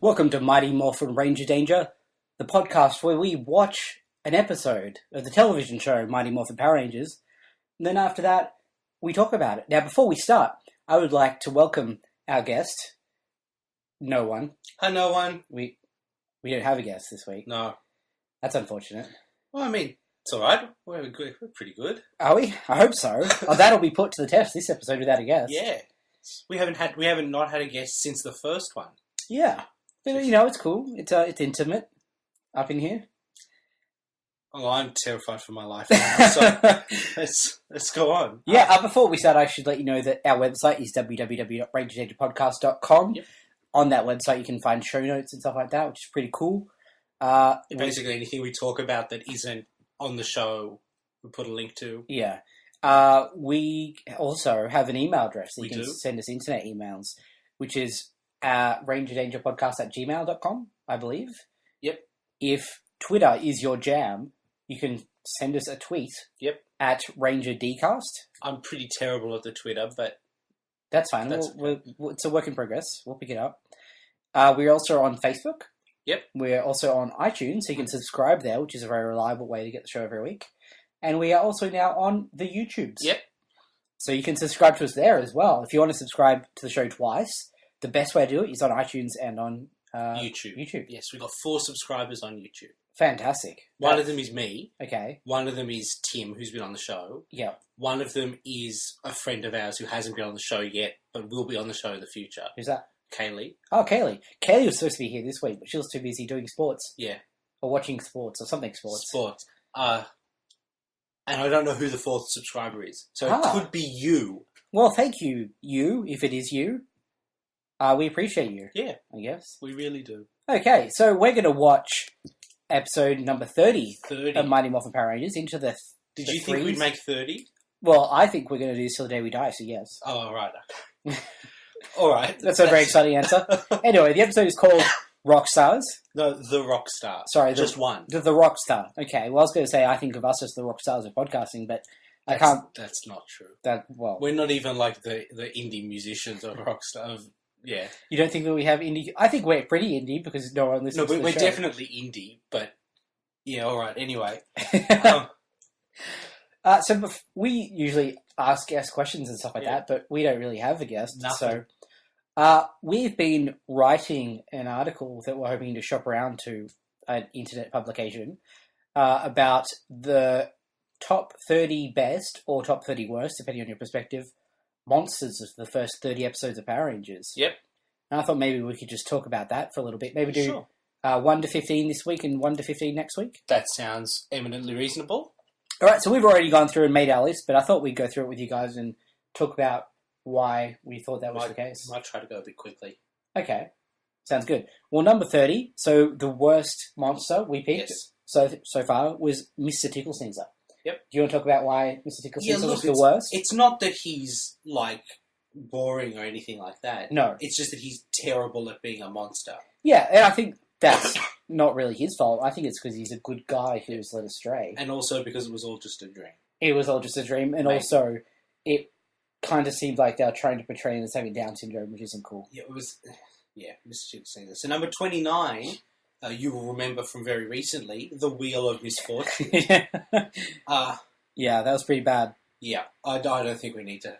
Welcome to Mighty Morphin Ranger Danger, the podcast where we watch an episode of the television show Mighty Morphin Power Rangers, and then after that, we talk about it. Now, before we start, I would like to welcome our guest, No One. Hi, No One. We don't have a guest this week. No. That's unfortunate. Well, I mean, it's alright. We're good. We're pretty good. Are we? I hope so. Oh, that'll be put to the test this episode without a guest. Yeah. We haven't not had a guest since the first one. Yeah. But, you know, it's cool. It's intimate up in here. Oh, I'm terrified for my life now, so let's go on. Yeah, before we start, I should let you know that our website is www.rangerdangerpodcast.com. Yep. On that website, you can find show notes and stuff like that, which is pretty cool. Basically, anything we talk about that isn't on the show, we put a link to. Yeah. We also have an email address that you can send us internet emails, which is rangerdangerpodcast@gmail.com, I believe. Yep. If Twitter is your jam, you can send us a tweet. Yep. At RangerDcast. I'm pretty terrible at the Twitter, but that's fine. It's a work in progress. We'll pick it up. We're also on Facebook. Yep. We're also on iTunes, so you can subscribe there, which is a very reliable way to get the show every week. And we are also now on the YouTubes. Yep. So you can subscribe to us there as well. If you want to subscribe to the show twice, the best way to do it is on iTunes and on YouTube. Yes, we've got 4 subscribers on YouTube. Fantastic. One of them is me. Okay. One of them is Tim, who's been on the show. Yeah. One of them is a friend of ours who hasn't been on the show yet, but will be on the show in the future. Who's that? Kaylee. Oh, Kaylee. Kaylee was supposed to be here this week, but she was too busy doing sports. Yeah. Or watching sports, or something sports. Sports. And I don't know who the 4th subscriber is. So it could be you. Well, thank you, if it is you. We appreciate you. Yeah. I guess. We really do. Okay, so we're going to watch episode number 30 of Mighty Morphin Power Rangers into the Did you think we'd make 30? Well, I think we're going to do this till the day we die, so yes. Oh, right. All right. That's a very exciting answer. Anyway, the episode is called Rockstars. No, The Rockstar. Sorry. Just one. The Rockstar. Okay, well, I was going to say I think of us as the Rockstars of podcasting, but I can't... That's not true. Well... We're not even like the indie musicians of Rockstar. Yeah. You don't think that we have indie... I think we're pretty indie because no one listens to the show. No, but we're definitely indie, but... Yeah, all right. Anyway. So we usually ask guest questions and stuff like that, but we don't really have a guest. Nothing. So we've been writing an article that we're hoping to shop around to an internet publication about the top 30 best or top 30 worst, depending on your perspective, monsters of the first 30 episodes of Power Rangers. Yep. And I thought maybe we could just talk about that for a little bit. Maybe do 1 to 15 this week and 1 to 15 next week. That sounds eminently reasonable. All right, so we've already gone through and made our list, but I thought we'd go through it with you guys and talk about why we thought that was the case. I might try to go a bit quickly. Okay, sounds good. Well, number 30, so the worst monster we picked so far was Mr Ticklesneezer. Yep. Do you want to talk about why Mr Ticklesneezer was the worst? It's not that he's, like, boring or anything like that. No. It's just that he's terrible at being a monster. Yeah, and I think that's not really his fault. I think it's because he's a good guy who was led astray. And also because it was all just a dream. It was all just a dream, and also it kind of seemed like they were trying to portray him as having Down syndrome, which isn't cool. Yeah, it was... Yeah, Mr. Ticklesneezer. So number 29, you will remember from very recently, The Wheel of Misfortune. Yeah, that was pretty bad. Yeah, I don't think we need to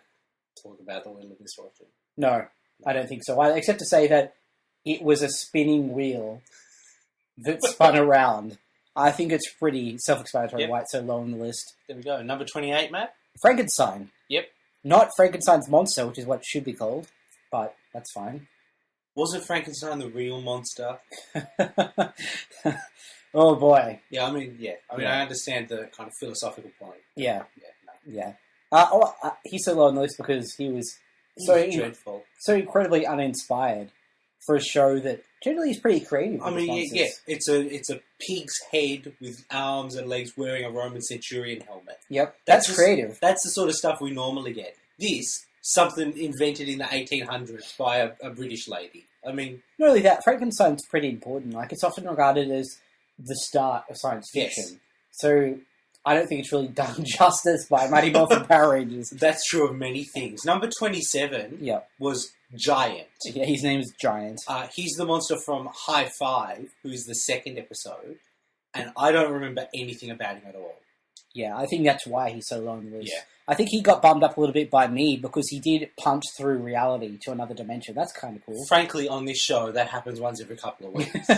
talk about The Wheel of Misfortune. No, I don't think so. Except to say that it was a spinning wheel that spun around. I think it's pretty self-explanatory why it's so low on the list. There we go. Number 28, Matt? Frankenstein. Yep. Not Frankenstein's monster, which is what it should be called, but that's fine. Wasn't Frankenstein the real monster? Oh, boy. Yeah, I mean, I understand the kind of philosophical point. Yeah. Yeah. He's so low on the list because he was dreadful. So incredibly uninspired for a show that generally is pretty creative. I mean, it's a pig's head with arms and legs wearing a Roman centurion helmet. Yep, that's creative. That's the sort of stuff we normally get. This, something invented in the 1800s by a British lady. I mean... Not only that, Frankenstein's pretty important. Like, it's often regarded as the start of science fiction. Yes. So, I don't think it's really done justice by Mighty Morphin Power Rangers. That's true of many things. Number 27 Yeah. was Giant. Yeah, his name is Giant. He's the monster from High Five, who is the second episode, and I don't remember anything about him at all. Yeah, I think that's why he's so low on the list. Yeah. I think he got bummed up a little bit by me because he did punch through reality to another dimension. That's kind of cool. Frankly, on this show, that happens once every couple of weeks.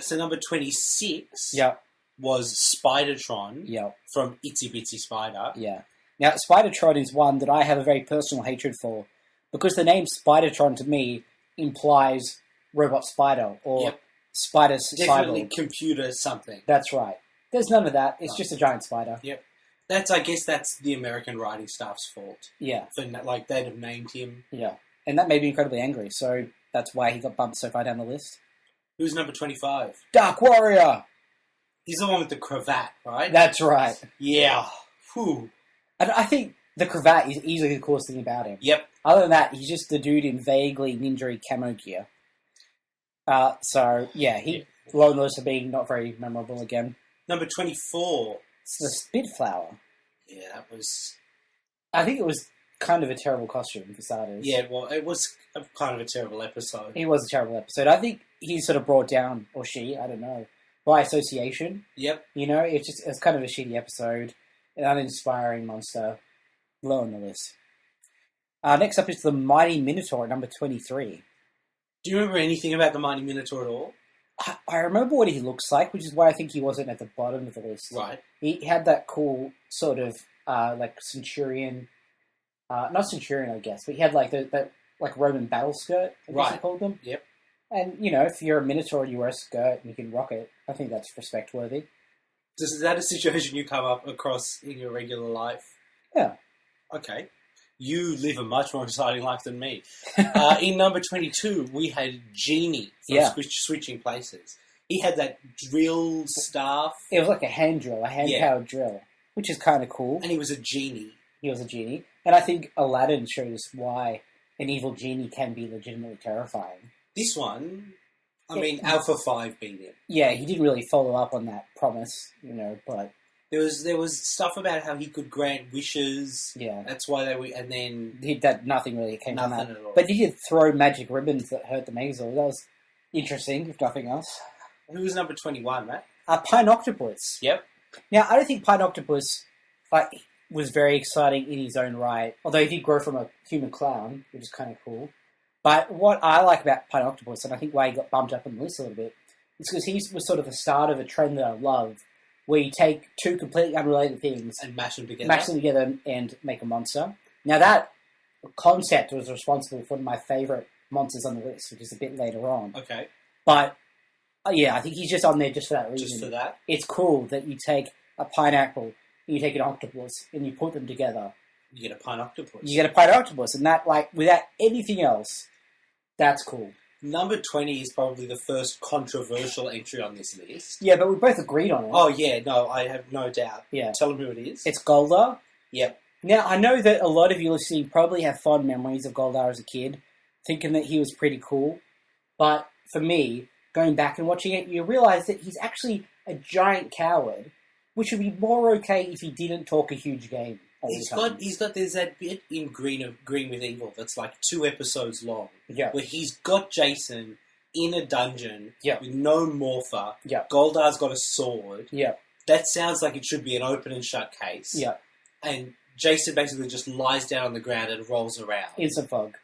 So number 26 Yeah, was Spidertron yeah, from Itsy Bitsy Spider. yeah. Now, Spidertron is one that I have a very personal hatred for because the name Spidertron to me implies robot spider or Yep. spider Definitely cyborg. computer something. That's right. There's none of that. It's just a giant spider. Yep. I guess that's the American writing staff's fault. Yeah, For like they'd have named him. yeah. And that made me incredibly angry, so that's why he got bumped so far down the list. Who's number 25? Dark Warrior! He's the one with the cravat, right? That's right. Yeah. Whew. I think the cravat is easily the coolest thing about him. Yep. Other than that, he's just the dude in vaguely ninja camo gear. So, yeah, he low on the list of being not very memorable again. Number 24. It's the Spitflower. Yeah, that was... I think it was kind of a terrible costume, for starters. Yeah, well, it was kind of a terrible episode. It was a terrible episode. I think he's sort of brought down, or she, I don't know, by association. Yep. You know, it's kind of a shitty episode, an uninspiring monster, low on the list. Next up is the Mighty Minotaur at number 23. Do you remember anything about the Mighty Minotaur at all? I remember what he looks like, which is why I think he wasn't at the bottom of the list. Right. He had that cool sort of like centurion, not centurion, I guess, but he had like that like Roman battle skirt, I guess you called them. Yep. And you know, if you're a Minotaur and you wear a skirt and you can rock it, I think that's respect worthy. Is that a situation you come up across in your regular life? Yeah. Okay. You live a much more exciting life than me. In number 22, we had Genie from Switching Places. He had that drill staff. It was like a hand drill, a hand-powered drill, which is kind of cool. And he was a genie. He was a genie. And I think Aladdin shows why an evil genie can be legitimately terrifying. This one, I mean, Alpha 5 beat him. Yeah, he didn't really follow up on that promise, you know, but... There was stuff about how he could grant wishes. Yeah. That's why they were... And then... Nothing really came from that. Nothing at all. But he did throw magic ribbons that hurt the Megazord. That was interesting, if nothing else. Who was number 21, Matt? Pine Octopus. Yep. Now, I don't think Pine Octopus was very exciting in his own right, although he did grow from a human clown, which is kind of cool. But what I like about Pine Octopus, and I think why he got bumped up on the list a little bit, is because he was sort of the start of a trend that I love, where you take two completely unrelated things and mash them together and make a monster. Now, that concept was responsible for one of my favourite monsters on the list, which is a bit later on. Okay. But, yeah, I think he's just on there just for that reason. Just for that? It's cool that you take a pineapple, and you take an octopus, and you put them together. You get a Pine Octopus. You get a Pine Octopus, and that, without anything else, that's cool. Number 20 is probably the first controversial entry on this list. Yeah, but we both agreed on it. Oh, yeah, no, I have no doubt. Yeah. Tell them who it is. It's Goldar. Yep. Now, I know that a lot of you listening probably have fond memories of Goldar as a kid, thinking that he was pretty cool. But for me, going back and watching it, you realise that he's actually a giant coward, which would be more okay if he didn't talk a huge game. There's that bit in Green with Evil that's like 2 episodes long. Yeah. Where he's got Jason in a dungeon with no morpher. Yeah. Goldar's got a sword. Yeah. That sounds like it should be an open and shut case. Yeah. And Jason basically just lies down on the ground and rolls around. Instant fog.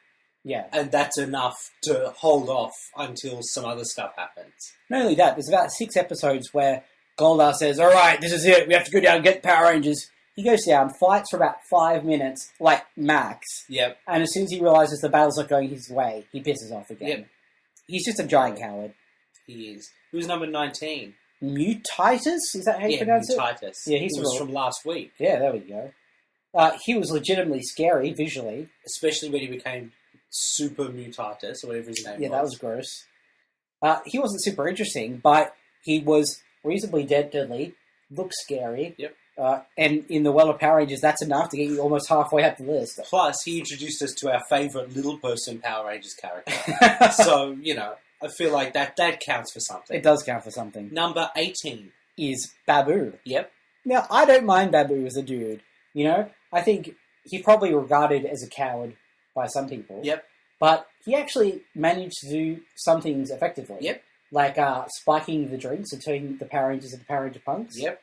Yeah. And that's enough to hold off until some other stuff happens. Not only that, there's about 6 episodes where Goldar says, "Alright, this is it, we have to go down and get the Power Rangers." He goes down, fights for about 5 minutes, like max. Yep. And as soon as he realises the battle's not going his way, he pisses off again. Yep. He's just a giant coward. He is. Who's number 19? Mutitus? Is that how you pronounce it? Mutitus. Yeah, he was from last week. Yeah, there we go. He was legitimately scary visually. Especially when he became Super Mutitus, or whatever his name was. Yeah, that was gross. He wasn't super interesting, but he was reasonably deadly, looked scary. Yep. And in the Well of Power Rangers, that's enough to get you almost halfway up the list. Plus, he introduced us to our favourite little person Power Rangers character. So, I feel like that counts for something. It does count for something. Number 18. Is Babu. Yep. Now, I don't mind Babu as a dude. You know, I think he's probably regarded as a coward by some people. Yep. But he actually managed to do some things effectively. Yep. Like spiking the drinks and turning the Power Rangers into Power Ranger punks. Yep.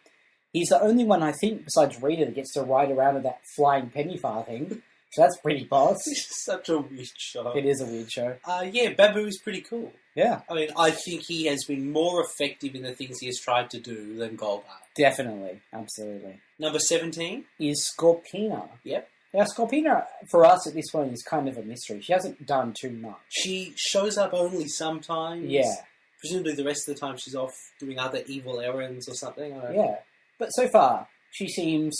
He's the only one, I think, besides Rita, that gets to ride around with that flying penny file thing. So that's pretty boss. It's such a weird show. It is a weird show. Yeah, Babu is pretty cool. Yeah. I mean, I think he has been more effective in the things he has tried to do than Goldar. Definitely. Absolutely. Number 17? Is Scorpina. Yep. Now, Scorpina, for us at this point, is kind of a mystery. She hasn't done too much. She shows up only sometimes. Yeah. Presumably the rest of the time she's off doing other evil errands or something. I don't know. Yeah. But so far, she seems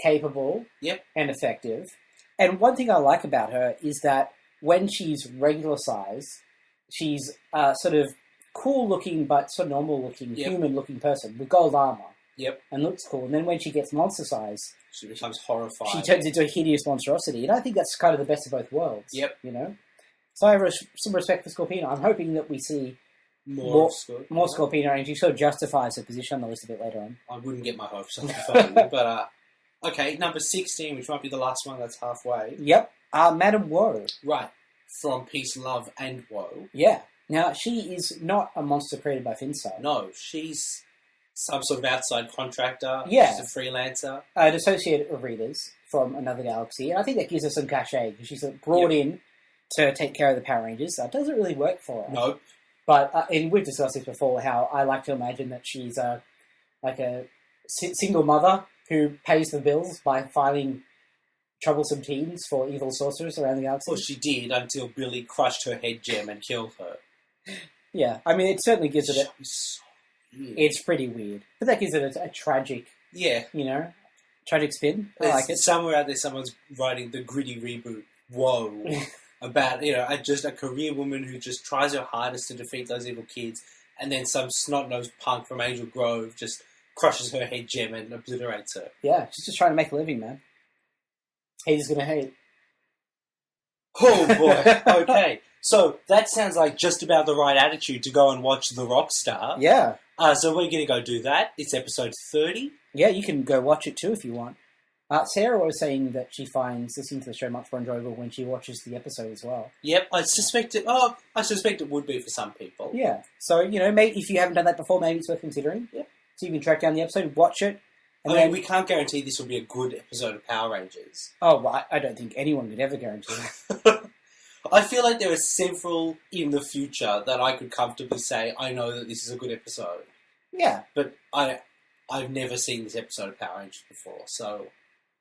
capable Yep. and effective. And one thing I like about her is that when she's regular size, she's sort of cool-looking but sort of normal-looking, Yep. human-looking person with gold armor. Yep. And looks cool. And then when she gets monster size, She becomes horrified. she turns into a hideous monstrosity. And I think that's kind of the best of both worlds. Yep. You know? So I have some respect for Scorpina. I'm hoping that we see more Scorpina, and she sort of justifies her position on the list a bit later on. I wouldn't get my hopes up if I did, but okay, number 16, which might be the last one that's halfway. Yep. Madame Woe. Right. From Peace, Love, and Woe. Yeah. Now, she is not a monster created by Finstyle. No, she's some sort of outside contractor. Yeah. She's a freelancer. An associate of readers from another galaxy. And I think that gives her some cachet, because she's brought in to take care of the Power Rangers. That doesn't really work for her. Nope. But and we've discussed this before, how I like to imagine that she's like a single mother who pays the bills by finding troublesome teens for evil sorcerers around the galaxy. Well, she did until Billy crushed her head gem and killed her. Yeah, I mean, it certainly gives it So weird. it's pretty weird. But that gives it a tragic, Yeah. tragic spin. I like it. Somewhere out there, someone's writing the gritty reboot. Whoa. About, just a career woman who just tries her hardest to defeat those evil kids, and then some snot-nosed punk from Angel Grove just crushes her head gem and obliterates her. Yeah, she's just trying to make a living, man. Haters gonna hate. Oh, boy. Okay. So, that sounds like just about the right attitude to go and watch The Rockstar. Yeah. So we're going to go do that. It's episode 30. Yeah, you can go watch it too if you want. Sarah was saying that she finds listening to the show much more enjoyable when she watches the episode as well. Yep, I suspect it would be for some people. Yeah. So, maybe if you haven't done that before, maybe it's worth considering. Yep. So you can track down the episode, watch it. And I mean, we can't guarantee this will be a good episode of Power Rangers. Oh, well, I don't think anyone could ever guarantee that. I feel like there are several in the future that I could comfortably say, I know that this is a good episode. Yeah. But I've never seen this episode of Power Rangers before, so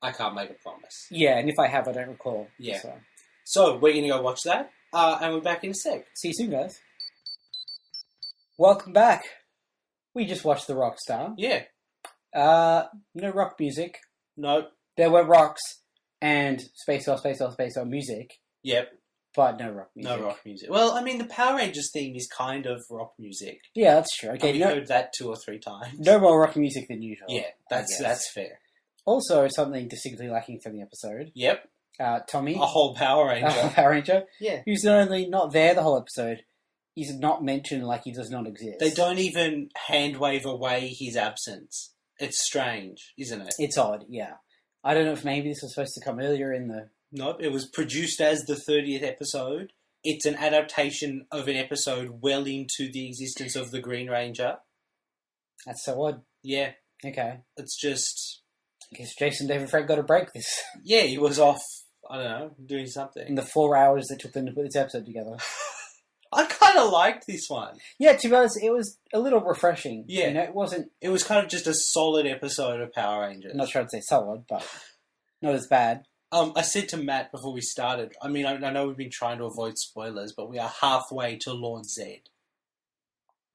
I can't make a promise. Yeah, and if I have, I don't recall. Yeah. So. So, we're going to go watch that, and we're back in a sec. See you soon, guys. Welcome back. We just watched The Rockstar. Yeah. No rock music. No. There were rocks and space music, Yep. but no rock music. No rock music. Well, I mean, the Power Rangers theme is kind of rock music. Yeah, that's true. Okay, We heard that 2 or 3 times. no more rock music than usual. Yeah, that's fair. Also, something distinctly lacking from the episode. Yep. Tommy, A whole Power Ranger. Power Ranger, Yeah. who's not only not there the whole episode, he's not mentioned like he does not exist. They don't even hand wave away his absence. It's strange, isn't it? It's odd, yeah. I don't know if maybe this was supposed to come earlier in the... Nope, it was produced as the 30th episode. It's an adaptation of an episode well into the existence of the Green Ranger. That's so odd. Yeah, Okay. it's just... I guess Jason David Frank got to break this Yeah, he was off, I don't know, doing something. in the 4 hours that took them to put this episode together. I kind of liked this one. Yeah, to be honest, it was a little refreshing. Yeah. It wasn't... It was kind of just a solid episode of Power Rangers. I'm not sure I'd say solid, but not as bad. I said to Matt before we started, I mean, I know we've been trying to avoid spoilers, but we are halfway to Lord Zed.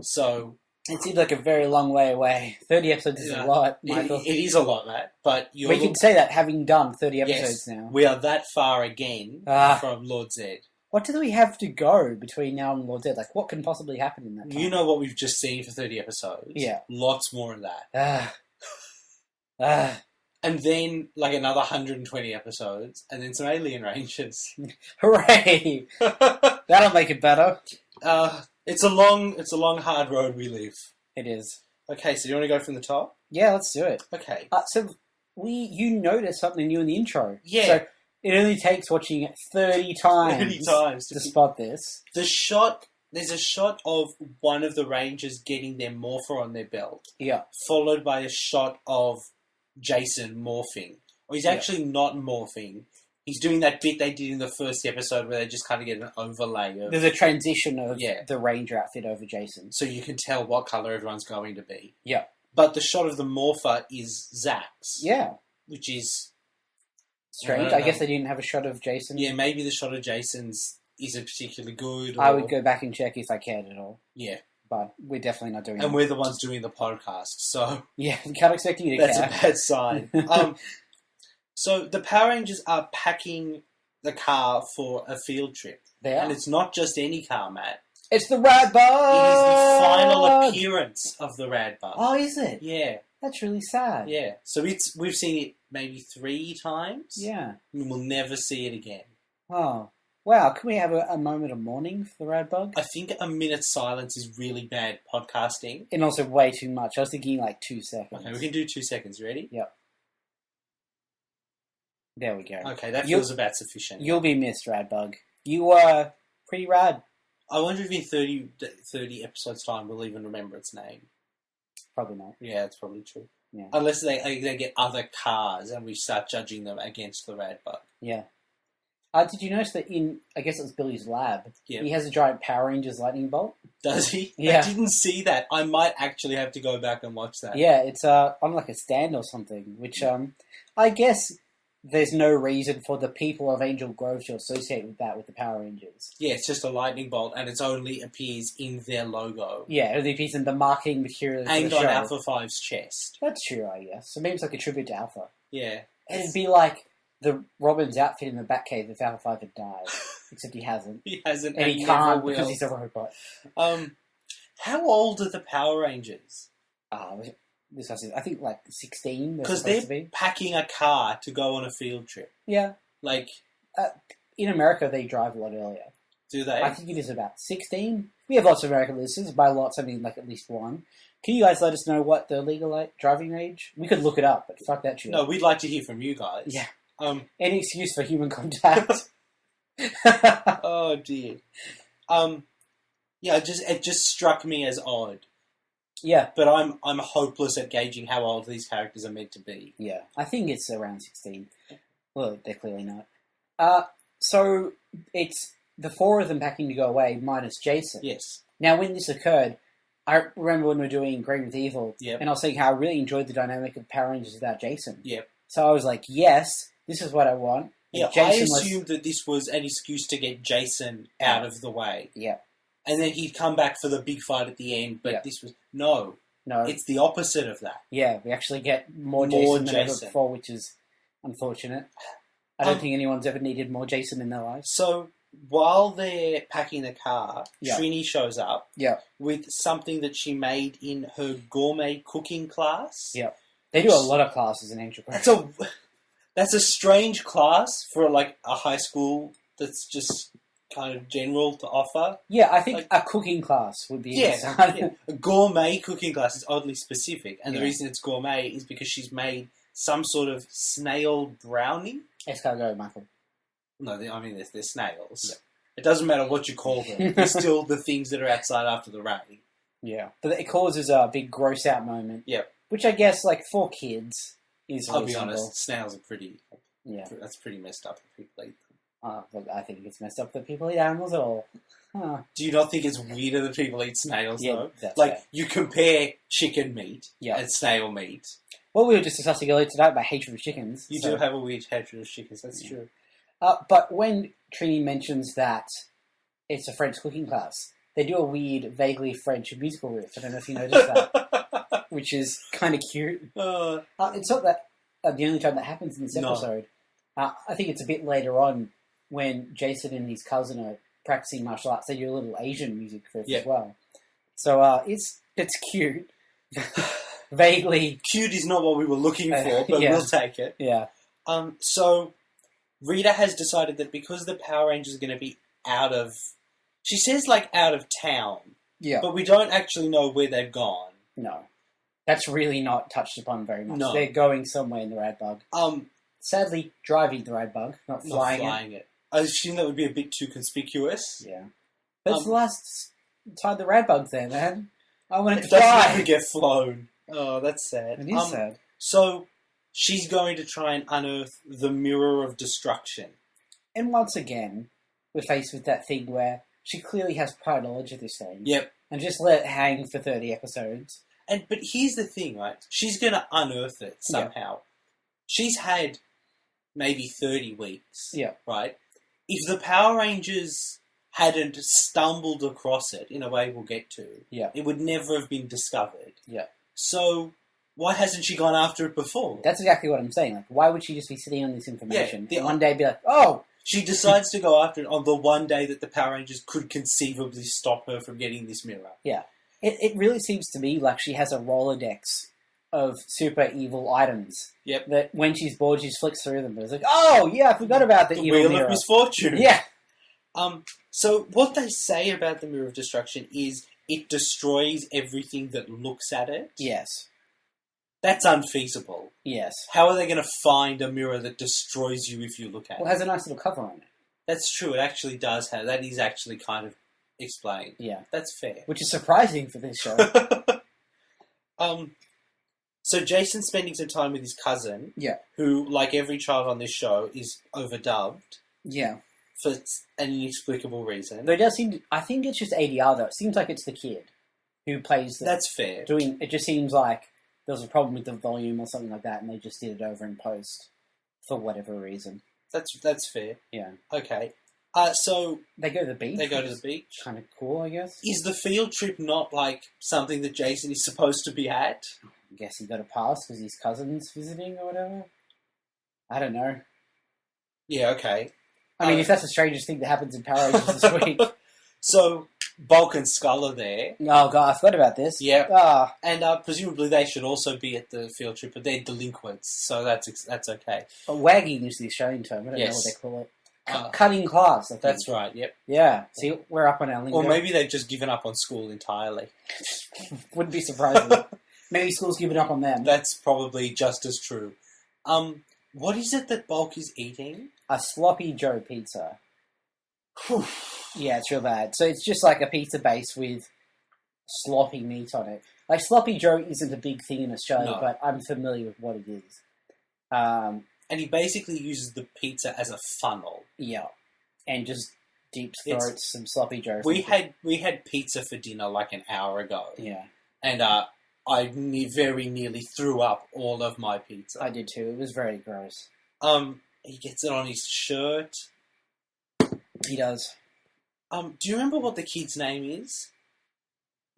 So... It seems like a very long way away. 30 episodes is a lot, Michael. It is a lot, Matt, but We can say that having done 30 episodes now. We are that far again from Lord Zed. What do we have to go between now and Lord Zed? Like, what can possibly happen in that time? You know what we've just seen for 30 episodes. Yeah. Lots more of that. And then, like, another 120 episodes, and then some Alien Rangers. Hooray! That'll make it better. It's a long, hard road we live. It is. Okay, so do you want to go from the top? Yeah, let's do it. Okay. So you noticed something new in the intro. Yeah. So it only takes watching it 30 times. 30 times to spot this. There's a shot of one of the Rangers getting their morpher on their belt. Yeah. Followed by a shot of Jason morphing. Or he's actually not morphing. He's doing that bit they did in the first episode where they just kind of get an overlay of... There's a transition of the Ranger outfit over Jason. So you can tell what colour everyone's going to be. Yeah. But the shot of the morpher is Zach's. Yeah. Which is... strange. I guess they didn't have a shot of Jason. Yeah, maybe the shot of Jason's isn't particularly good. Or... I would go back and check if I cared at all. Yeah. But we're definitely not doing that. And we're the ones doing the podcast, so... Yeah, we can't expect you to care. That's a bad sign. So the Power Rangers are packing the car for a field trip. They are. And it's not just any car, Matt. It's the Rad Bug! It is the final appearance of the Rad Bug. Oh, is it? Yeah. That's really sad. Yeah. So we've seen it maybe 3 times. Yeah. And we'll never see it again. Oh. Wow, can we have a moment of mourning for the Rad Bug? I think a minute's silence is really bad podcasting. And also way too much. I was thinking like 2 seconds. Okay, we can do 2 seconds. Ready? Yep. There we go. Okay, that feels about sufficient. You'll be missed, Rad Bug. You are pretty rad. I wonder if in 30 episodes' time we'll even remember its name. Probably not. Yeah, that's probably true. Yeah. Unless they get other cars and we start judging them against the Rad Bug. Yeah. Did you notice that I guess it was Billy's lab, he has a giant Power Rangers lightning bolt? Does he? Yeah. I didn't see that. I might actually have to go back and watch that. Yeah, it's on like a stand or something, which I guess there's no reason for the people of Angel Grove to associate with that with the Power Rangers. Yeah, it's just a lightning bolt and it only appears in their logo. Yeah, it only appears in the marketing material. And for the on show. Alpha 5's chest. That's true, I guess. So maybe it's like a tribute to Alpha. Yeah. It'd be like the Robin's outfit in the Batcave if Alpha 5 had died. Except he hasn't. He hasn't. And he can't because he's a robot. How old are the Power Rangers? I think like 16. Because they're packing a car to go on a field trip. Yeah. Like... in America, they drive a lot earlier. Do they? I think it is about 16. We have lots of American listeners. By lots, I mean like at least one. Can you guys let us know what the legal driving age? We could look it up, but fuck that shit. No, we'd like to hear from you guys. Yeah. Any excuse for human contact. Oh dear. Yeah, it just struck me as odd. Yeah. But I'm hopeless at gauging how old these characters are meant to be. Yeah. I think it's around 16. Well, they're clearly not. So it's the 4 of them packing to go away minus Jason. Yes. Now, when this occurred, I remember when we were doing Green with Evil, and I was saying how I really enjoyed the dynamic of Power Rangers without Jason. Yep. So I was like, yes, this is what I want. Yeah, I assumed that this was an excuse to get Jason out of the way. Yeah. And then he'd come back for the big fight at the end, but this was... No. It's the opposite of that. Yeah, we actually get more Jason than ever before, which is unfortunate. I don't think anyone's ever needed more Jason in their lives. So, while they're packing the car, Trini shows up with something that she made in her gourmet cooking class. Yeah. They do a lot of classes in Angel Grove. That's a strange class for, like, a high school that's just kind of general to offer. Yeah, I think a cooking class would be a gourmet cooking class is oddly specific, and the reason it's gourmet is because she's made some sort of snail brownie. Escargot, Michael. No, they're snails. Yeah. It doesn't matter what you call them. They're still the things that are outside after the rain. Yeah. But it causes a big gross out moment. Yep. Which I guess, like, for kids is I'll be honest, snails are pretty... Yeah. That's pretty messed up if people eat them. But I think it's messed up that people eat animals at all. Huh. Do you not think it's weirder that people eat snails, though? That's like, fair. you compare chicken meat and snail meat. Well, we were just discussing earlier tonight about hatred of chickens. You do have a weird hatred of chickens, that's true. But when Trini mentions that it's a French cooking class, they do a weird, vaguely French musical riff. I don't know if you noticed that. Which is kind of cute. It's not that the only time that happens in this episode. I think it's a bit later on when Jason and his cousin are practicing martial arts. They do a little Asian music riff as well. So it's cute. Vaguely. Cute is not what we were looking for, but we'll take it. Yeah. So Rita has decided that because the Power Rangers are going to be out of... She says, like, out of town. Yeah. But we don't actually know where they've gone. No. That's really not touched upon very much. No. They're going somewhere in the rad bug. Sadly, driving the rad bug, not flying it. I assume that would be a bit too conspicuous. Yeah. But it's the last time the rad bug's there, man. I want it to doesn't fly. ever get flown. Oh, that's sad. It is sad. So, she's going to try and unearth the Mirror of Destruction. And once again, we're faced with that thing where she clearly has prior knowledge of this thing. Yep. And just let it hang for 30 episodes. But here's the thing, right? She's going to unearth it somehow. She's had maybe 30 weeks. Yeah. Right? If the Power Rangers hadn't stumbled across it, in a way we'll get to, it would never have been discovered. Yeah. So, why hasn't she gone after it before? That's exactly what I'm saying. Like, why would she just be sitting on this information Yeah, and one day be like, oh! She decides to go after it on the one day that the Power Rangers could conceivably stop her from getting this mirror. Yeah. It really seems to me like she has a Rolodex of super evil items. Yep. That when she's bored, she just flicks through them. It's like, oh, yeah, I forgot about the evil Wheel mirror. of Misfortune. Yeah. So what they say about the Mirror of Destruction is it destroys everything that looks at it. Yes. That's unfeasible. Yes. How are they going to find a mirror that destroys you if you look at it? Well, it has a nice little cover on it. That's true. It actually does have. That is actually kind of explained. Yeah. That's fair. Which is surprising for this show. So Jason's spending some time with his cousin. Yeah. Who, like every child on this show, is overdubbed. Yeah. For an inexplicable reason. There does seem to, I think it's just ADR though. It seems like it's the kid who plays the... That's fair. It just seems like there was a problem with the volume or something like that and they just did it over in post for whatever reason. That's fair. Yeah. Okay. So... They go to the beach. They go to the beach. Kind of cool, I guess. Is the field trip not, like, something that Jason is supposed to be at? I guess he got a pass because his cousin's visiting or whatever. I don't know. Yeah, okay. I mean, if that's the strangest thing that happens in Power Rangers this week. So, Bulk and Skull are there. Oh, God, I forgot about this. Yep. Ah. And presumably they should also be at the field trip, but they're delinquents, so that's okay. But wagging is the Australian term. I don't know what they call it. Cutting class, I think. That's right, yep. Yeah. See, we're up on our lingo. Or maybe they've just given up on school entirely. Wouldn't be surprising. Maybe school's given up on them. That's probably just as true. What is it that Bulk is eating? A Sloppy Joe pizza. Yeah, it's real bad. So it's just like a pizza base with sloppy meat on it. Like, Sloppy Joe isn't a big thing in Australia, but I'm familiar with what it is. And he basically uses the pizza as a funnel. Yeah. And just deep throats some Sloppy Joe. We had pizza for dinner like an hour ago. Yeah. And I very nearly threw up all of my pizza. I did too. It was very gross. He gets it on his shirt. He does. Do you remember what the kid's name is?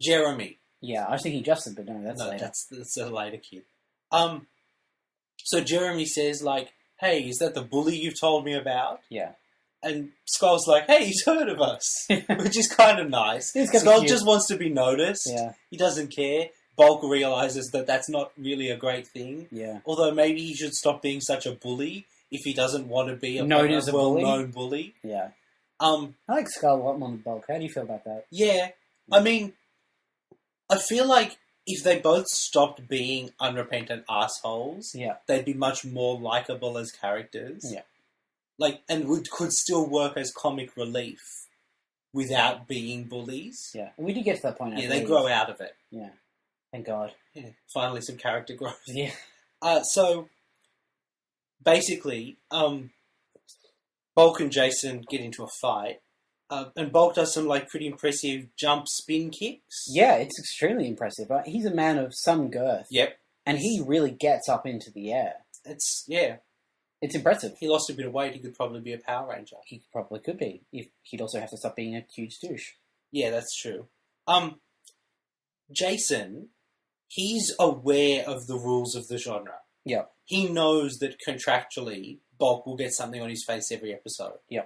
Jeremy. Yeah, I was thinking Justin, but no, that's later. That's a later kid. So Jeremy says, like, hey, is that the bully you've told me about? Yeah. And Skull's like, hey, he's heard of us. Which is kind of nice. Skull just wants to be noticed. Yeah. He doesn't care. Bulk realizes that that's not really a great thing. Yeah. Although maybe he should stop being such a bully if he doesn't want to be a well-known bully. Yeah. I like Skull a lot more than Bulk. How do you feel about that? Yeah. I mean, I feel like if they both stopped being unrepentant assholes, they'd be much more likable as characters. Yeah. Like, and could still work as comic relief without being bullies. Yeah. And we did get to that point. Yeah, they grow out of it. Yeah. Thank God. Yeah. Finally some character growth. Yeah. So, basically, Bulk and Jason get into a fight. And Bulk does some, like, pretty impressive jump spin kicks. Yeah, it's extremely impressive. He's a man of some girth. Yep. And he really gets up into the air. It's impressive. He lost a bit of weight. He could probably be a Power Ranger. He probably could be. He'd also have to stop being a huge douche. Yeah, that's true. Jason, he's aware of the rules of the genre. Yeah. He knows that contractually, Bulk will get something on his face every episode. Yeah.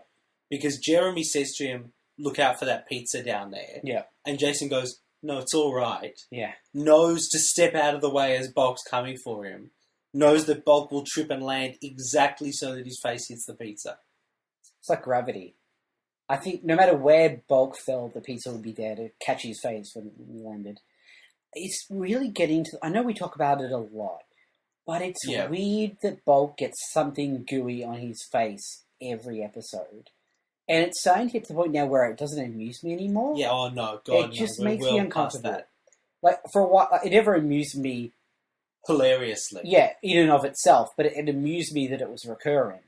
Because Jeremy says to him, look out for that pizza down there. Yeah. And Jason goes, no, it's all right. Yeah. Knows to step out of the way as Bulk's coming for him. Knows that Bulk will trip and land exactly so that his face hits the pizza. It's like gravity. I think no matter where Bulk fell, the pizza would be there to catch his face when he landed. it's really getting to... I know we talk about it a lot, but it's Yeah. weird that Bulk gets something gooey on his face every episode. And it's starting to get to the point now where it doesn't amuse me anymore. Yeah, oh no, God, It just no. We're makes me well past uncomfortable. that. Like, for a while, like, it never amused me, Hilariously. yeah, in and of itself, but it amused me that it was recurring.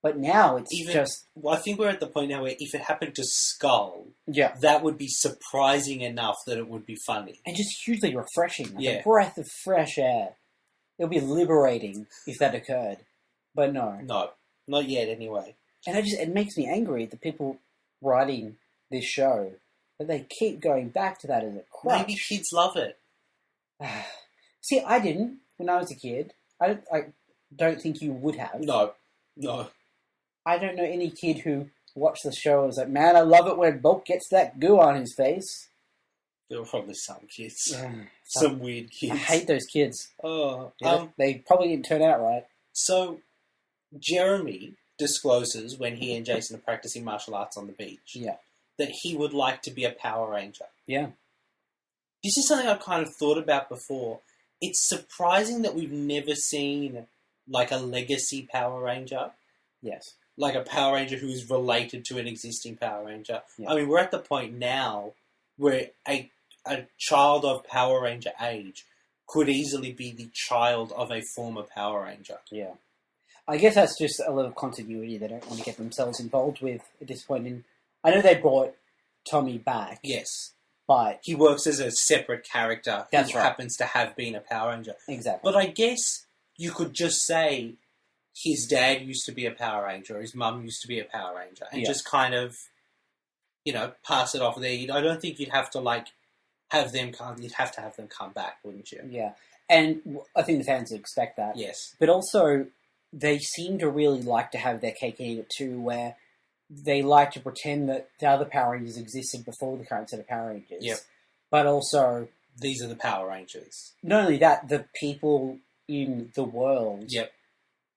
But now it's just... Well, I think we're at the point now where if it happened to Skull, Yeah. that would be surprising enough that it would be funny. And just hugely refreshing. Like Yeah. a breath of fresh air. It would be liberating if that occurred. But no. No, not yet anyway. And it makes me angry, the people writing this show, that they keep going back to that as a crutch. Maybe kids love it. See, I didn't when I was a kid. I don't think you would have. No. I don't know any kid who watched the show and was like, man, I love it when Bulk gets that goo on his face. There were probably some kids. Ugh. Some weird kids. I hate those kids. Oh, Yeah, they probably didn't turn out right. So, Jeremy discloses when he and Jason are practicing martial arts on the beach Yeah. that he would like to be a Power Ranger. Yeah. This is something I've kind of thought about before. It's surprising that we've never seen like a legacy Power Ranger, Yes. like a Power Ranger who is related to an existing Power Ranger. Yeah. I mean, we're at the point now where a child of Power Ranger age could easily be the child of a former Power Ranger. Yeah. I guess that's just a little continuity they don't want to get themselves involved with at this point. I know they brought Tommy back. Yes. But... He works as a separate character That's who right. happens to have been a Power Ranger. Exactly. But I guess you could just say his dad used to be a Power Ranger, his mum used to be a Power Ranger, and just kind of, pass it off there. I don't think you'd have to, have them come... You'd have to have them come back, wouldn't you? Yeah. And I think the fans would expect that. Yes. But also, they seem to really like to have their cake and eat it too, where they like to pretend that the other Power Rangers existed before the current set of Power Rangers. Yep. But also, These are the Power Rangers. not only that, the people in the world Yep.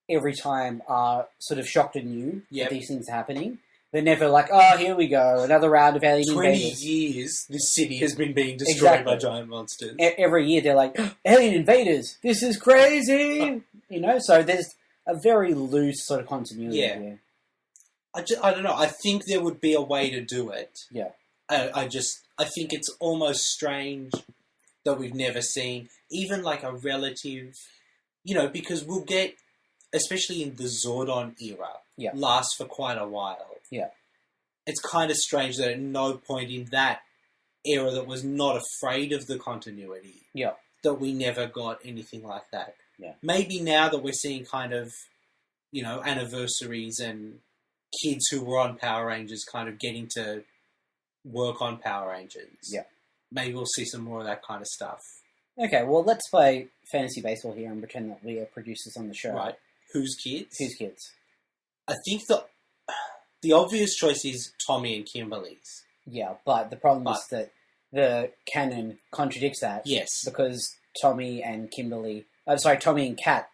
every time are sort of shocked and new Yep. that these things are happening. They're never like, oh, here we go, another round of alien 20 invaders. years, this city has been being destroyed by Exactly. giant monsters. Every year they're like, alien invaders, this is crazy! So there's a very loose sort of continuity Yeah. here. I don't know. I think there would be a way to do it. Yeah. I think it's almost strange that we've never seen even like a relative, because we'll get, especially in the Zordon era, lasts for quite a while. Yeah. It's kind of strange that at no point in that era that was not afraid of the continuity, that we never got anything like that. Yeah. Maybe now that we're seeing kind of, anniversaries and kids who were on Power Rangers kind of getting to work on Power Rangers. Yeah. Maybe we'll see some more of that kind of stuff. Okay, well, let's play fantasy baseball here and pretend that we are producers on the show. Right. Whose kids? Whose kids? I think the obvious choice is Tommy and Kimberly's. Yeah, but the problem is that the canon contradicts that. Yes. Because Tommy and Kat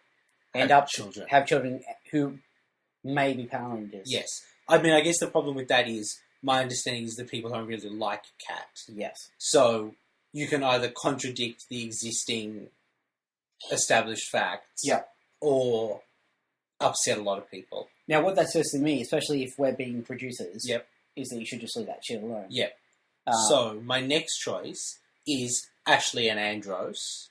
have children who may be Power Rangers. Yes. I mean, I guess the problem with that is, my understanding is that people don't really like Kat. Yes. So, you can either contradict the existing established facts, or upset a lot of people. Now, what that says to me, especially if we're being producers, Yep. is that you should just leave that shit alone. Yep. So, my next choice is Ashley and Andros.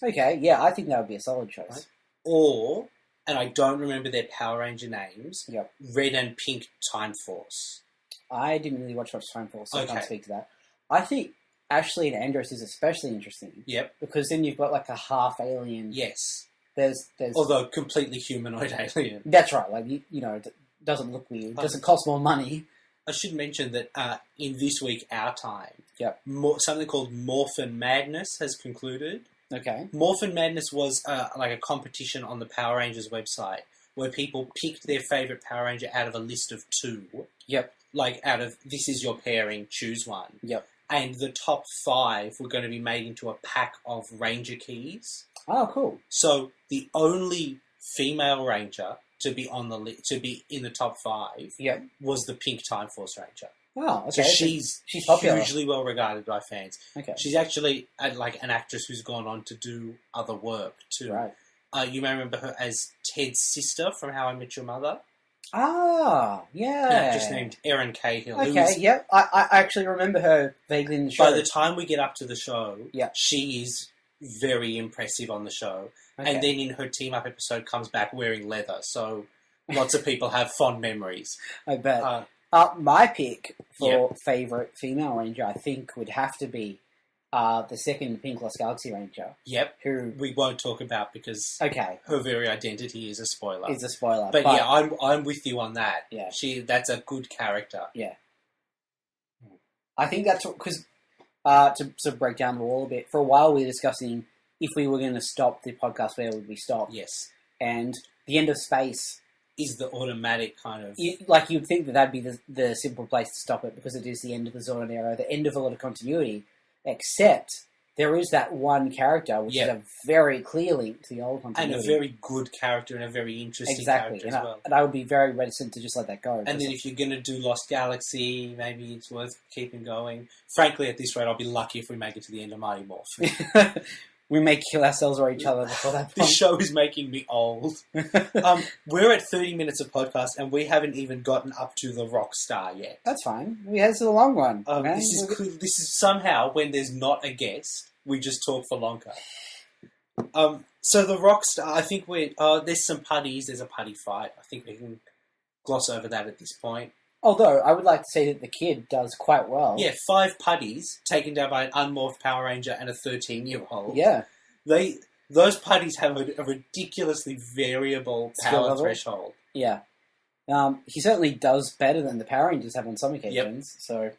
Okay, yeah, I think that would be a solid choice. Right. Or, and I don't remember their Power Ranger names, Yep. Red and Pink Time Force. I didn't really watch much Time Force, so I can't Okay. speak to that. I think Ashley and Andros is especially interesting. Yep. Because then you've got like a half alien. Yes. There's Although completely humanoid alien. That's right. Like it doesn't look weird. Doesn't cost more money. I should mention that in This Week Our Time, Yep. Something called Morphin Madness has concluded. Okay. Morphin Madness was like a competition on the Power Rangers website where people picked their favourite Power Ranger out of a list of 2. Yep. Like out of, this is your pairing, choose one. Yep. And the top 5 were going to be made into a pack of Ranger keys. Oh, cool. So the only female Ranger to be on the to be in the top 5 Yep. was the Pink Time Force Ranger. Oh, So okay. she's popular. hugely well regarded by fans. Okay. She's actually like an actress who's gone on to do other work too. Right. You may remember her as Ted's sister from How I Met Your Mother. Ah, yeah. An actress named Erin Cahill. Okay, yep. I actually remember her vaguely in the show. By the time we get up to the show, yeah, she is very impressive on the show. Okay. And then in her team-up episode comes back wearing leather, so lots of people have fond memories. I bet. My pick for favourite female ranger, I think, would have to be the second Pink Lost Galaxy Ranger. Yep. Who we won't talk about because her very identity is a spoiler. But yeah, I'm with you on that. Yeah. That's a good character. Yeah. I think that's because to sort of break down the wall a bit, for a while we were discussing if we were going to stop the podcast, where would we stop? Yes. And the end of space is the automatic kind of... you'd think that'd be the simple place to stop it because it is the end of the Zordon era, the end of a lot of continuity, except there is that one character which is a very clear link to the old continuity. And a very good character and a very interesting character as well. And I would be very reticent to just let that go. And then if you're going to do Lost Galaxy, maybe it's worth keeping going. Frankly, at this rate, I'll be lucky if we make it to the end of Mighty Morphin. We may kill ourselves or each other before that point. This show is making me old. We're at 30 minutes of podcast and we haven't even gotten up to the Rockstar yet. That's fine. This is a long one. This is somehow, when there's not a guest, we just talk for longer. So the Rockstar, I think there's some putties. There's a putty fight. I think we can gloss over that at this point. Although, I would like to say that the kid does quite well. Yeah, 5 putties taken down by an unmorphed Power Ranger and a 13-year-old. Yeah. Those putties have a ridiculously variable power threshold. Yeah. He certainly does better than the Power Rangers have on some occasions. Yep. So,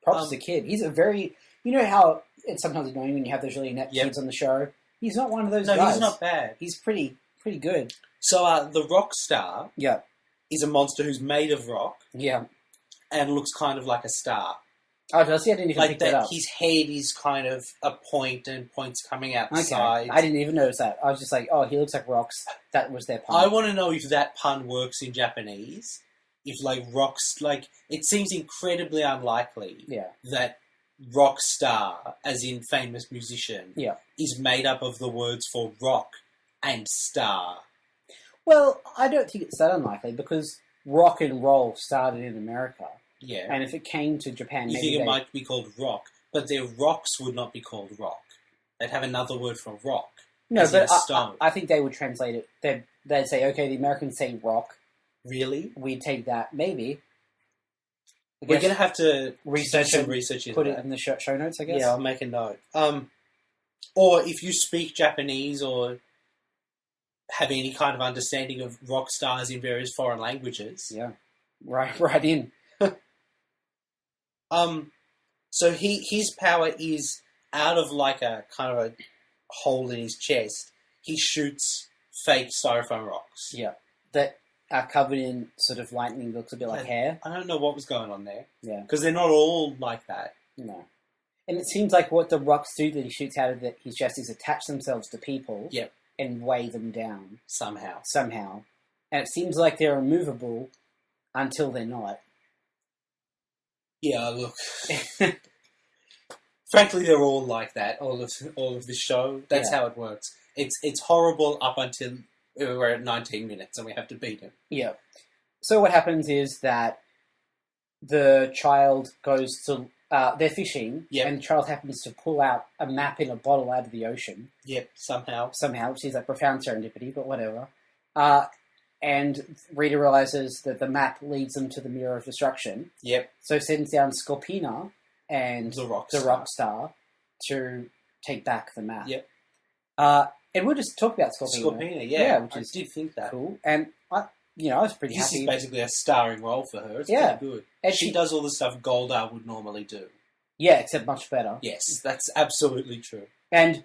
props to the kid. He's a very... You know how it's sometimes annoying when you have those really inept kids on the show? He's not one of those guys. No, he's not bad. He's pretty good. So, the Rockstar... Yeah. Is a monster who's made of rock. Yeah. And looks kind of like a star. Oh, does he? I didn't even pick that up. His head is kind of a point and points coming out the sides. I didn't even notice that. I was just like, oh, he looks like rocks. That was their pun. I want to know if that pun works in Japanese. If, rocks... it seems incredibly unlikely that Rockstar, as in famous musician, is made up of the words for rock and star. Well, I don't think it's that unlikely because rock and roll started in America. Yeah. And if it came to Japan... You think it might be called rock, but their rocks would not be called rock. They'd have another word for rock. No, but I think they would translate it. They'd say, okay, the Americans say rock. Really? We'd take that, maybe. We're going to have to research some research put it in the show notes, I guess. Yeah, I'll make a note. Or if you speak Japanese or... have any kind of understanding of rock stars in various foreign languages. Yeah. Right in. So his power is out of a kind of a hole in his chest. He shoots fake styrofoam rocks. Yeah. That are covered in sort of lightning, looks a bit like hair. I don't know what was going on there. Yeah. Because they're not all like that. No. And it seems like what the rocks do that he shoots out of his chest is attach themselves to people. Yep. And weigh them down. Somehow. And it seems like they're immovable until they're not. Yeah, look. Frankly, they're all like that, all of the show. That's how it works. It's horrible up until we're at 19 minutes and we have to beat him. Yeah. So what happens is that the child goes to... they're fishing, and the child happens to pull out a map in a bottle out of the ocean. Yep, somehow. Which is profound serendipity, but whatever. And Rita realizes that the map leads them to the Mirror of Destruction. Yep. So sends down Scorpina and the Rockstar to take back the map. Yep. And we'll just talk about Scorpina. Which I did think that. Cool. And I was pretty happy. This is basically a starring role for her. It's pretty good. And she does all the stuff Goldar would normally do. Yeah, except much better. Yes, that's absolutely true. And,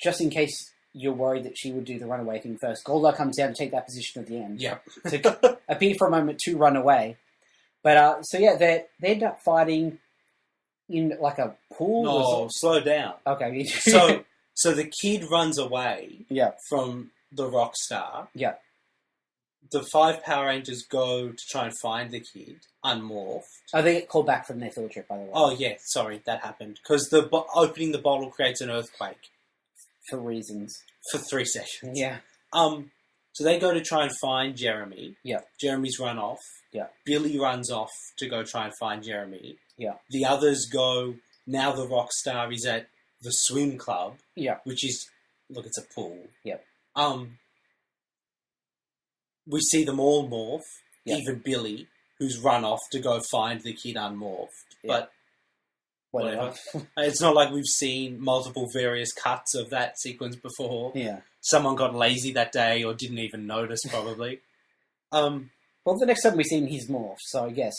just in case you're worried that she would do the runaway thing first, Goldar comes down to take that position at the end. Yeah. To appear for a moment to run away. But, they end up fighting in, a pool. No, slow down. Okay. So the kid runs away from the Rockstar. Yeah. the 5 Power Rangers go to try and find the kid, unmorphed. Oh, they get called back from their field trip, by the way. Oh, yeah, sorry, that happened. Because opening the bottle creates an earthquake. For reasons. For 3 sessions. Yeah. So they go to try and find Jeremy. Yeah. Jeremy's run off. Yeah. Billy runs off to go try and find Jeremy. Yeah. The others go, now the Rockstar is at the swim club. Yeah. Which is, look, it's a pool. Yeah. We see them all morph, Yeah. even Billy, who's run off to go find the kid unmorphed. Yeah. But whatever. It's not like we've seen multiple various cuts of that sequence before. Yeah. Someone got lazy that day or didn't even notice, probably. Well, the next time we see him, he's morphed, so I guess,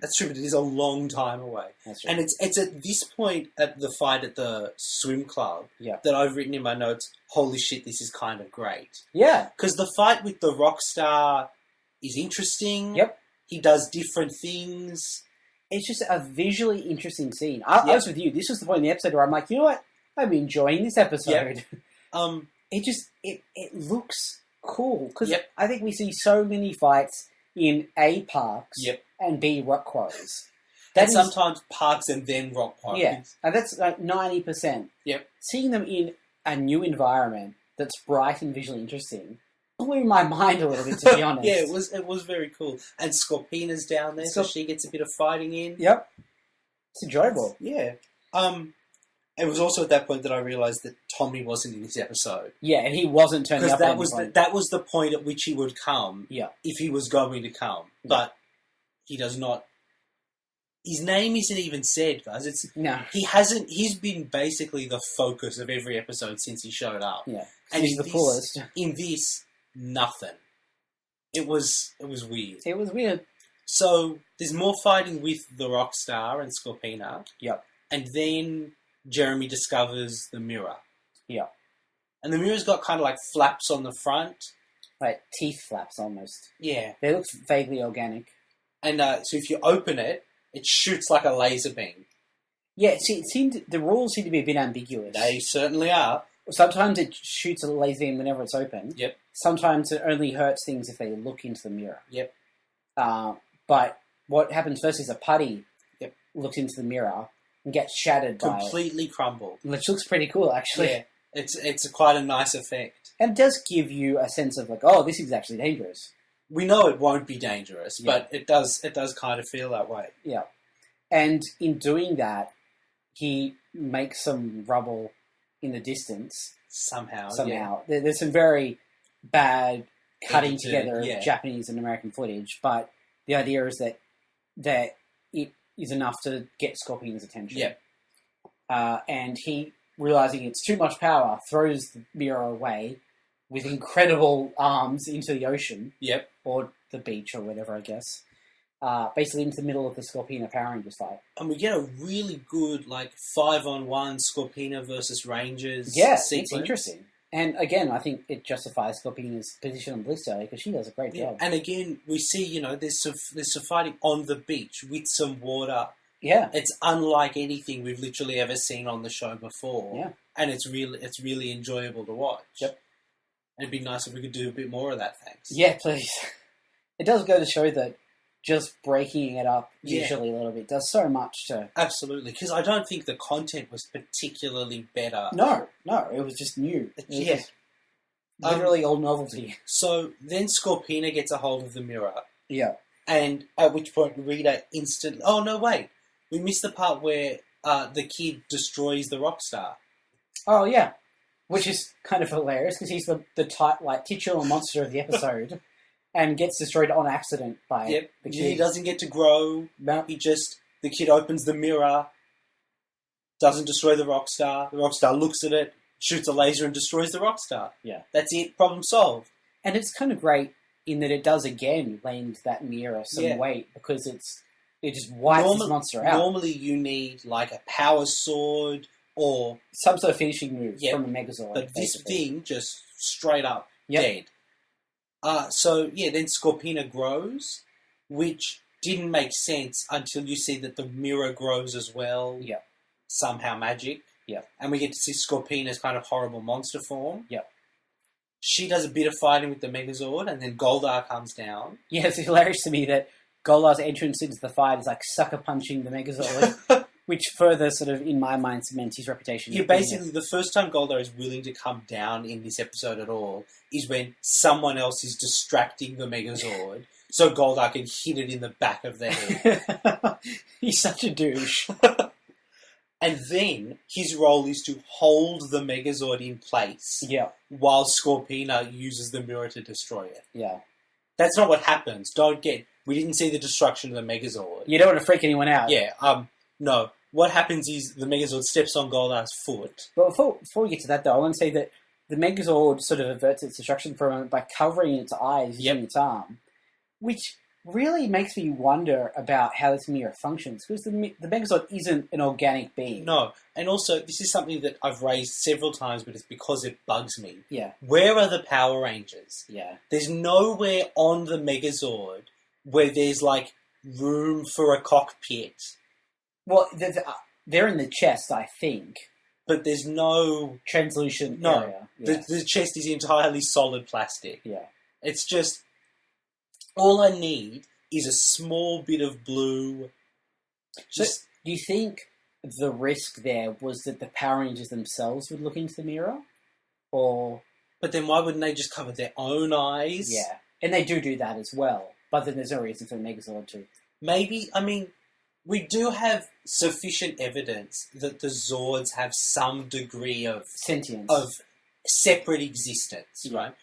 That's true, but it is a long time away. That's true. And it's at this point at the fight at the swim club that I've written in my notes, holy shit, this is kind of great. Yeah. Because the fight with the Rockstar is interesting. Yep. He does different things. It's just a visually interesting scene. I was with you. This was the point in the episode where I'm like, you know what? I'm enjoying this episode. Yep. It looks cool. Because I think we see so many fights in A, parks, and B, rock quarries. And sometimes parks and then rock quarries. Yeah, and that's like 90%. Yep. Seeing them in a new environment that's bright and visually interesting blew my mind a little bit, to be honest. Yeah, it was very cool. And Scorpina's down there, so she gets a bit of fighting in. Yep. It's enjoyable. Yeah. It was also at that point that I realised that Tommy wasn't in this episode. Yeah, and he wasn't turning up. Because that was the point at which he would come. Yeah. If he was going to come. Yeah. But he does not. His name isn't even said, guys. No. He's been basically the focus of every episode since he showed up. Yeah. And he's the coolest. In this, nothing. It was weird. It was weird. So there's more fighting with the Rockstar and Scorpina. Yep. And then Jeremy discovers the mirror. Yeah. And the mirror's got kind of like flaps on the front. Like teeth flaps almost. Yeah. They look vaguely organic. And so if you open it, it shoots like a laser beam. Yeah, see, the rules seem to be a bit ambiguous. They certainly are. Sometimes it shoots a laser beam whenever it's open. Yep. Sometimes it only hurts things if they look into the mirror. Yep. But what happens first is a putty Yep. looks into the mirror and gets shattered by it. Completely crumbled. Which looks pretty cool, actually. Yeah. It's quite a nice effect. And it does give you a sense of like, oh, this is actually dangerous. We know it won't be dangerous, but it does kind of feel that way. Yeah. And in doing that, he makes some rubble in the distance. Somehow. Yeah. There's some very bad cutting together yeah. of Japanese and American footage, but the idea is that it is enough to get Scorpion's attention. Yeah. And he, realizing it's too much power, throws the mirror away with incredible arms into the ocean. Yep. Or the beach or whatever, I guess. Basically into the middle of the Scorpina Power Rangers fight. And we get a really good, 5-on-1 Scorpina versus Rangers sequence. It's interesting. And again, I think it justifies Scorpina's position on Blister because she does a great job. And again, we see, there's some fighting on the beach with some water. Yeah. It's unlike anything we've literally ever seen on the show before. Yeah. And it's really enjoyable to watch. Yep. It'd be nice if we could do a bit more of that, thanks. Yeah, please. It does go to show that just breaking it up visually a little bit does so much to... Absolutely, because I don't think the content was particularly better. No, it was just new. It was just literally old novelty. So then Scorpina gets a hold of the mirror. Yeah. And at which point Rita instantly... Oh, no, wait. We missed the part where the kid destroys the Rockstar. Oh, yeah. Which is kind of hilarious because he's the titular monster of the episode and gets destroyed on accident by the kid. He doesn't get to grow. No. The kid opens the mirror, doesn't destroy the Rockstar. The Rockstar looks at it, shoots a laser and destroys the Rockstar. Yeah. That's it. Problem solved. And it's kind of great in that it does again lend that mirror some weight because it just wipes this monster out. Normally you need a power sword or some sort of finishing move from a Megazord. But this thing just straight up dead. Then Scorpina grows, which didn't make sense until you see that the mirror grows as well. Yeah. Somehow magic. Yeah. And we get to see Scorpina's kind of horrible monster form. Yeah. she does a bit of fighting with the Megazord, and then Goldar comes down. Yeah, it's hilarious to me that Goldar's entrance into the fight is like sucker punching the Megazord, which further sort of, in my mind, cements his reputation. Yeah, basically, the first time Goldar is willing to come down in this episode at all is when someone else is distracting the Megazord, so Goldar can hit it in the back of the head. He's such a douche. And then his role is to hold the Megazord in place while Scorpina uses the mirror to destroy it. Yeah. That's not what happens. We didn't see the destruction of the Megazord. You don't want to freak anyone out. Yeah, no. What happens is the Megazord steps on Goldar's foot. But before we get to that, though, I want to say that the Megazord sort of averts its destruction for a moment by covering its eyes using its arm, which really makes me wonder about how this mirror functions, because the Megazord isn't an organic being. No, and also, this is something that I've raised several times, but it's because it bugs me. Yeah. Where are the Power Rangers? Yeah. There's nowhere on the Megazord where there's, like, room for a cockpit. Well, they're in the chest, I think. But there's no... translucent area. Yeah. The chest is entirely solid plastic. Yeah. It's just... all I need is a small bit of blue. Just, do you think the risk there was that the Power Rangers themselves would look into the mirror? Or... but then why wouldn't they just cover their own eyes? Yeah. And they do that as well. But then there's no reason for the Megazord to... maybe, I mean... we do have sufficient evidence that the Zords have some degree of... sentience. Of separate existence, right?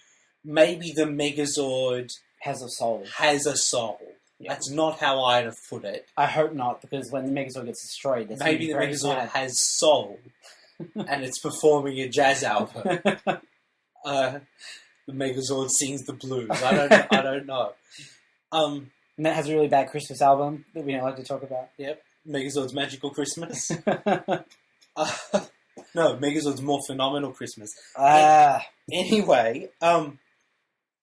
Maybe the Megazord... has a soul. Has a soul. Yeah. That's not how I'd have put it. I hope not, because when the Megazord gets destroyed... maybe the Megazord has soul, and it's performing a jazz album. The Megazord sings the blues. I don't know. And that has a really bad Christmas album that we don't like to talk about. Yep. Megazord's Magical Christmas. No, Megazord's More Phenomenal Christmas. Anyway,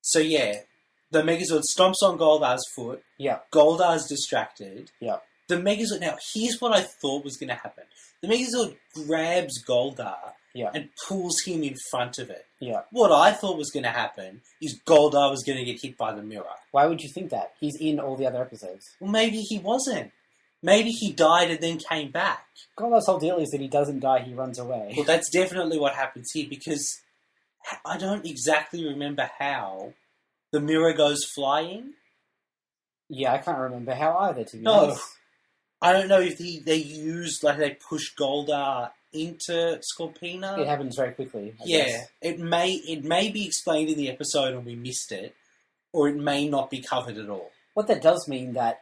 so yeah, the Megazord stomps on Goldar's foot. Yeah. Goldar's distracted. Yeah. The Megazord... now, here's what I thought was going to happen. The Megazord grabs Goldar and pulls him in front of it. Yeah. What I thought was going to happen is Goldar was going to get hit by the mirror. Why would you think that? He's in all the other episodes. Well, maybe he wasn't. Maybe he died and then came back. Goldar's whole deal is that he doesn't die, he runs away. Well, that's definitely what happens here, because I don't exactly remember how the mirror goes flying. Yeah, I can't remember how either, to be honest. I don't know if they push Goldar into Scorpina. It happens very quickly. I yeah, guess. it may be explained in the episode and we missed it, or it may not be covered at all. What that does mean that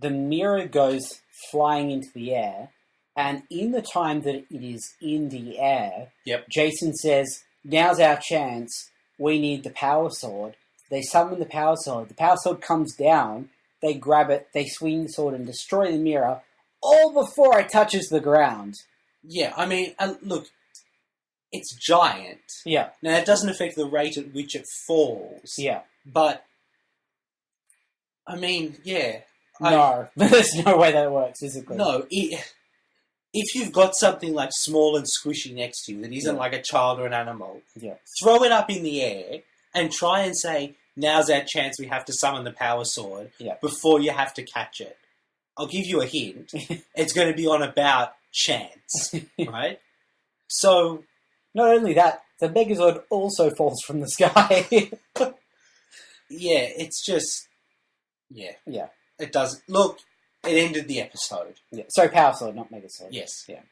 the mirror goes flying into the air, and in the time that it is in the air, Jason says, "Now's our chance. We need the power sword." They summon the power sword. The power sword comes down. They grab it. They swing the sword and destroy the mirror, all before it touches the ground. Yeah, I mean, look, it's giant. Yeah. Now, that doesn't affect the rate at which it falls. Yeah. But, I mean, yeah. No, there's no way that works physically. No, if you've got something like small and squishy next to you that isn't like a child or an animal, throw it up in the air and try and say, "Now's our chance, we have to summon the power sword," before you have to catch it. I'll give you a hint. It's going to be on about chance, right? So... not only that, the Megazord also falls from the sky. Yeah, it's just... yeah. Yeah. It does... look, it ended the episode. Yeah. Sorry, Power Sword, not Megazord. Yes. Yeah.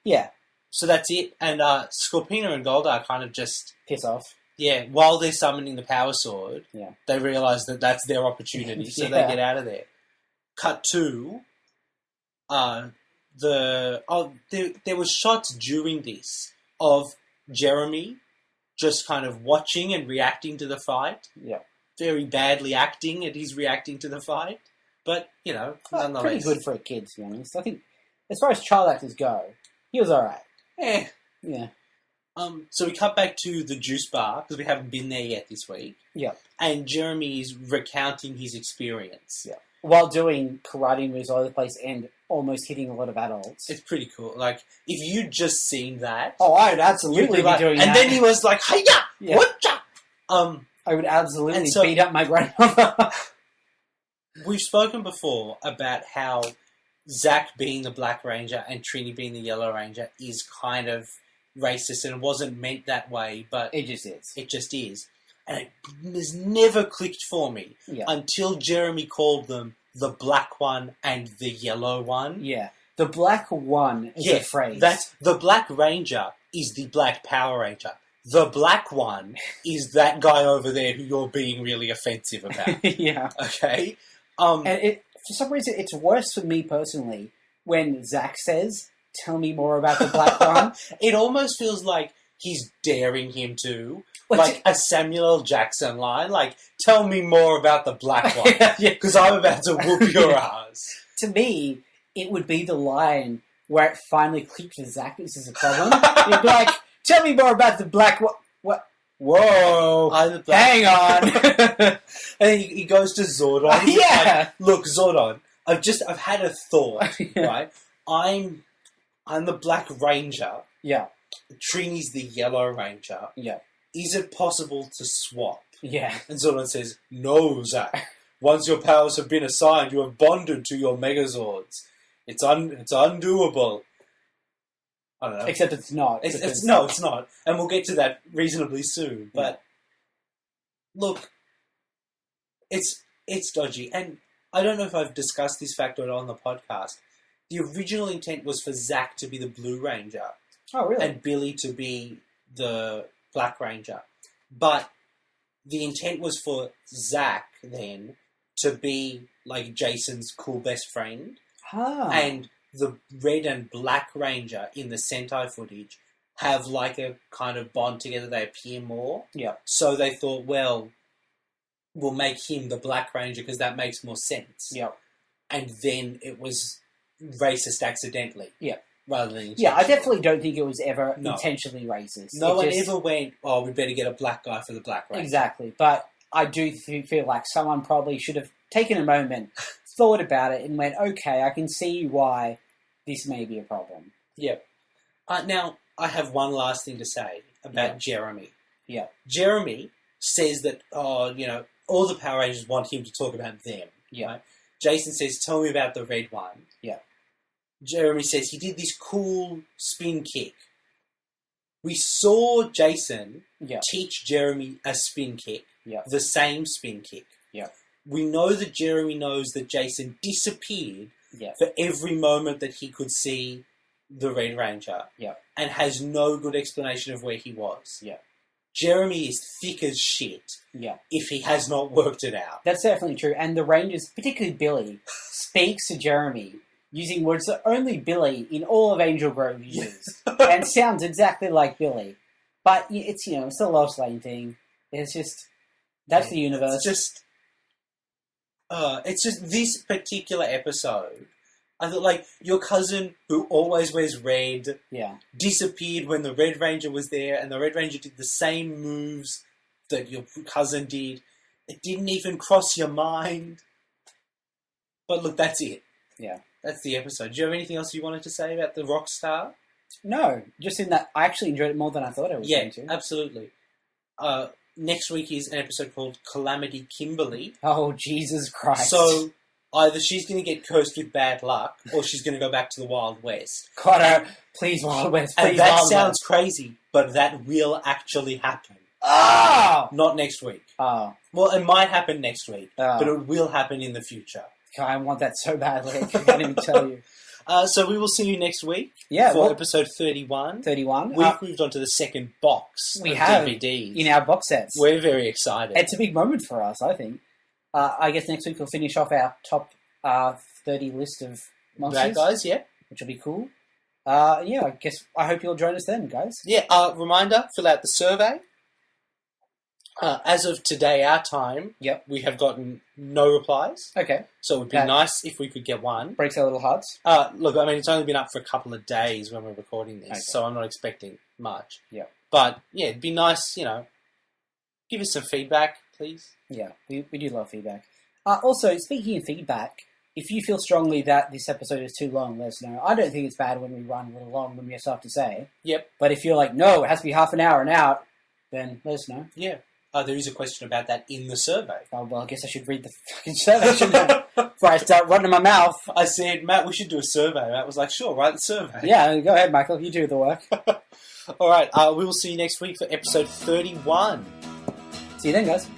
Yeah. So that's it. And Scorpina and Goldar kind of just... piss off. Yeah, while they're summoning the power sword, yeah, they realise that that's their opportunity, so they get out of there. Cut to... there was shots during this of Jeremy just kind of watching and reacting to the fight. Yeah. Very badly acting at his reacting to the fight. But, you know, nonetheless. Pretty good for a kid, to be honest. I think, as far as child actors go, he was alright. Yeah. So we cut back to the juice bar, because we haven't been there yet this week. Yeah. And Jeremy is recounting his experience. Yeah. while doing karate moves all over the place and almost hitting a lot of adults. It's pretty cool. Like, if you'd just seen that... Oh, I would absolutely be like, doing that. And then he was like, hiya! Yeah. Whatcha? I would absolutely so- beat up my grandmother. We've spoken before about how Zack being the Black Ranger and Trini being the Yellow Ranger is kind of racist, and it wasn't meant that way, but It just is. it just is. And it has never clicked for me until Jeremy called them the Black One and the Yellow One. Yeah. The Black One is a phrase. That's the Black Ranger is the Black Power Ranger. The Black One is that guy over there who you're being really offensive about. Yeah. Okay? And for some reason, it's worse for me personally when Zack says, "Tell me more about the Black One." It almost feels like he's daring him to. Well, like a Samuel L. Jackson line. Like, tell me more about the Black One. Because I'm about to whoop your ass. To me, it would be the line where it finally clicked to Zack this is a problem. You'd be like, tell me more about the Black One. What? Whoa. Hang on. And then he goes to Zordon. He's like, look, Zordon, I've had a thought, right? I'm the Black Ranger. Yeah. Trini's the Yellow Ranger. Yeah. Is it possible to swap? Yeah. And Zordon says, no, Zack. Once your powers have been assigned, you have bonded to your Megazords. It's undoable. I don't know. Except it's not. It's not. And we'll get to that reasonably soon. But look, it's dodgy. And I don't know if I've discussed this fact or not on the podcast. The original intent was for Zack to be the Blue Ranger. Oh, really? And Billy to be the Black Ranger. But the intent was for Zack then to be like Jason's cool best friend. And the Red and Black Ranger in the Sentai footage have like a kind of bond together. They appear more. Yeah. So they thought, well, we'll make him the Black Ranger because that makes more sense. Yeah. And then it was racist accidentally. Yeah. Rather than intentionally. Yeah, I definitely don't think it was ever intentionally racist. No one ever went, oh, we better get a black guy for the Black Ranger. Exactly. But I do feel like someone probably should have taken a moment, thought about it, and went, okay, I can see why this may be a problem. Yep. Now, I have one last thing to say about Jeremy. Yeah. Jeremy says that, all the Power Rangers want him to talk about them. Yeah. Right? Jason says, tell me about the Red One. Yeah. Jeremy says he did this cool spin kick. We saw Jason teach Jeremy a spin kick. Yeah. The same spin kick. Yeah. We know that Jeremy knows that Jason disappeared for every moment that he could see the Red Ranger. Yeah. And has no good explanation of where he was. Yeah. Jeremy is thick as shit. Yeah. If he has not worked it out. That's definitely true. And the Rangers, particularly Billy, speaks to Jeremy using words that only Billy in all of Angel Grove uses. And sounds exactly like Billy. But it's, it's the Lost Lane thing. It's just, that's the universe. It's just this particular episode. I thought, like, your cousin who always wears red disappeared when the Red Ranger was there, and the Red Ranger did the same moves that your cousin did. It didn't even cross your mind. But look, that's it. Yeah. That's the episode. Do you have anything else you wanted to say about the Rockstar? No, just in that I actually enjoyed it more than I thought I was going to. Yeah, absolutely. Next week is an episode called Calamity Kimberly. Oh, Jesus Christ. So either she's going to get cursed with bad luck, or she's going to go back to the Wild West. God, please, Wild West, please, and that Wild sounds West. Crazy, but that will actually happen. Oh! Not next week. Oh. Well, it might happen next week, but it will happen in the future. God, I want that so badly. I can't even tell you. So we will see you next week for episode 31. 31. We've moved on to the second box of DVDs. In our box sets. We're very excited. It's a big moment for us, I think. I guess next week we'll finish off our top 30 list of monsters. Bad guys, yeah. Which will be cool. I hope you'll join us then, guys. Yeah, reminder, fill out the survey. As of today, our time, we have gotten no replies. Okay. So it would be nice if we could get one. Breaks our little hearts. Look, I mean, it's only been up for a couple of days when we're recording this, so I'm not expecting much. Yeah. But, yeah, it'd be nice, give us some feedback, please. Yeah, we do love feedback. Also, speaking of feedback, if you feel strongly that this episode is too long, let us know. I don't think it's bad when we run a little long when we have stuff to say. Yep. But if you're like, no, it has to be half an hour and out, then let us know. Yeah. There is a question about that in the survey. Oh, well, I guess I should read the fucking survey, shouldn't I? Before I start running my mouth. I said, Matt, we should do a survey. Matt was like, sure, write the survey. Yeah, go ahead, Michael. You do the work. All right. We will see you next week for episode 31. See you then, guys.